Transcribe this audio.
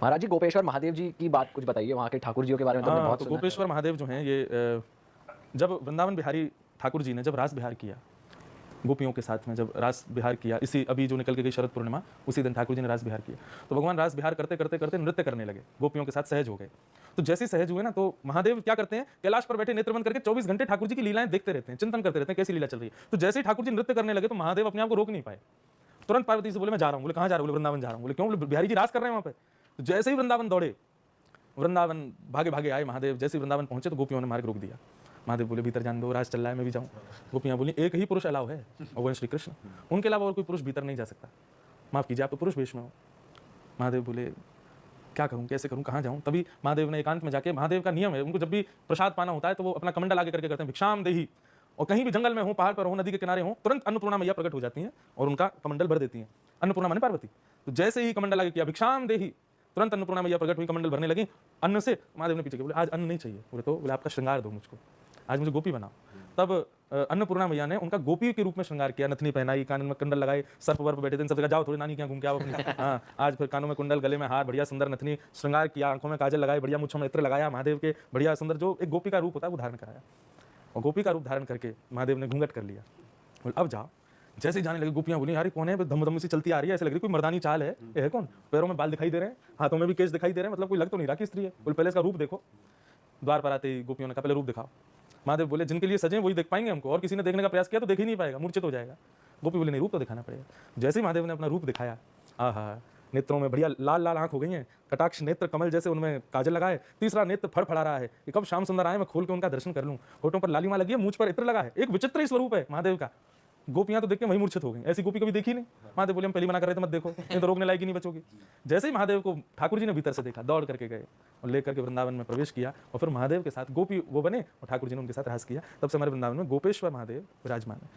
महाराज जी, गोपेश्वर महादेव जी की बात कुछ बताइए, वहाँ के ठाकुर जियों के बारे में तो हमने हाँ, बहुत तो सुना है। गोपेश्वर महादेव जो हैं ये जब वृंदावन बिहारी ठाकुर जी ने जब रास बिहार किया गोपियों के साथ में, जब रास बिहार किया, इसी अभी जो निकल के गई शरद पूर्णिमा, उसी दिन ठाकुर जी ने रास बिहार किया, तो भगवान रास बिहार करते करते करते नृत्य करने लगे, गोपियों के साथ सहज हो गए। तो जैसे ही सहज हुए ना, तो महादेव क्या करते हैं, कैलाश पर बैठे नेत्र बंद करके 24 घंटे ठाकुर जी की लीलाएं देखते रहते हैं, चिंतन करते रहते हैं कैसी लीला चल रही है। तो जैसे ही ठाकुर जी नृत्य करने लगे, तो महादेव अपने आप को रोक नहीं पाए। तुरंत पार्वती से बोले मैं जा रहा हूँ। बोले कहाँ जा रहे हो? बोले वृंदावन जा रहा हूँ। बोले क्यों? बोले बिहारी जी रास कर रहे हैं वहाँ पे। तो जैसे ही वृंदावन दौड़े, वृंदावन भागे भागे आए महादेव। जैसे ही वृंदावन पहुंचे तो गोपियों ने मार्ग रोक दिया। महादेव बोले भीतर जाने दो, राज चल रहा है, मैं भी जाऊँ। गोपियाँ बोली एक ही पुरुष अलाव है, और वो है श्री कृष्ण, उनके अलावा और कोई पुरुष भीतर नहीं जा सकता। माफ़ कीजिए, आप तो पुरुष वेश में हो। महादेव बोले क्या करूँ, कैसे करूँ, कहाँ जाऊँ? तभी महादेव ने एकांत में जाके, महादेव का नियम है, उनको जब भी प्रसाद पाना होता है तो वो अपना कमंडल आगे करके करते हैं भिक्षाम देही। और कहीं भी जंगल में हो, पहाड़ पर हो, नदी के किनारे हो, तुरंत अन्नपूर्णा मैया प्रकट हो जाती हैं और उनका कमंडल भर देती हैं। अन्नपूर्णा माने पार्वती। तो जैसे ही कमंडल आगे किया भिक्षाम देही, तुरंत अन्नपूर्णा मैया प्रकट हुई, कमंडल भरने लगी अन्न से। महादेव ने पीछे बोले आज अन्न नहीं चाहिए। बोले तो? बोले आपका श्रृंगार दो मुझको, आज मुझे गोपी बनाओ। तब अन्नपूर्णा मैया ने उनका गोपी के रूप में श्रृंगार किया, नथनी पहनाई, कान में कुंडल लगाए, सर्प वर्प बैठे थे, सब जगह जाओ थोड़ी नानी क्या घूम के आओ अपनी। हाँ, आज फिर कानों में कुंडल, गले में हार, बढ़िया सुंदर नथनी श्रृंगार किया, आंखों में काजल लगाए, बढ़िया मुच्छों में इत्र लगाया, महादेव के बढ़िया सुंदर जो एक गोपी का रूप होता है वो धारण कराया। और गोपी का रूप धारण करके महादेव ने घूंघट कर लिया। बोले अब जाओ। जैसे ही जाने लगे, गोपियां बोली यार कौन है, धम धम सी चलती आ रही है, ऐसे लग रही कोई मर्दानी चाल है। ये है कौन? पैरों में बाल दिखाई दे रहे हैं, हाथों में भी केस दिखाई दे रहे हैं, मतलब कोई लग तो नहीं रहा कि स्त्री है। बोले पहले इसका रूप देखो। द्वार पर आते ही गोपियों ने कहा पहले रूप दिखाओ। महादेव बोले जिनके लिए सजे वही देख पाएंगे हमको, और किसी ने देखने का प्रयास किया तो देख ही नहीं पाएगा, मूर्छित हो जाएगा। गोपी बोले नहीं, रूप तो दिखाना पड़ेगा। जैसे ही महादेव ने अपना रूप दिखाया, आहा, नेत्रों में बढ़िया लाल लाल आंख हो गई हैं, कटाक्ष नेत्र कमल जैसे, उनमें काजल लगाए, तीसरा नेत्र फड़फड़ा रहा है कि कब श्याम सुंदर आए, मैं खोल के उनका दर्शन कर लूं। होठों पर लालिमा लगी है, मूंछ पर इत्र लगा है, एक विचित्र ही स्वरूप है महादेव का। गोपियां तो देख के वही मूर्छित हो गई, ऐसी गोपी कभी देखी नहीं। महादेव बोले हम पहली मना कर रहे थे मत देखो, नहीं तो रोकने लायक ही नहीं बचोगी। जैसे ही महादेव को ठाकुर जी ने भीतर से देखा, दौड़ करके गए और लेकर के वृंदावन में प्रवेश किया, और फिर महादेव के साथ गोपी वो बने और ठाकुर जी ने उनके साथ रास किया। तब से हमारे वृंदावन में गोपेश्वर महादेव विराजमान है।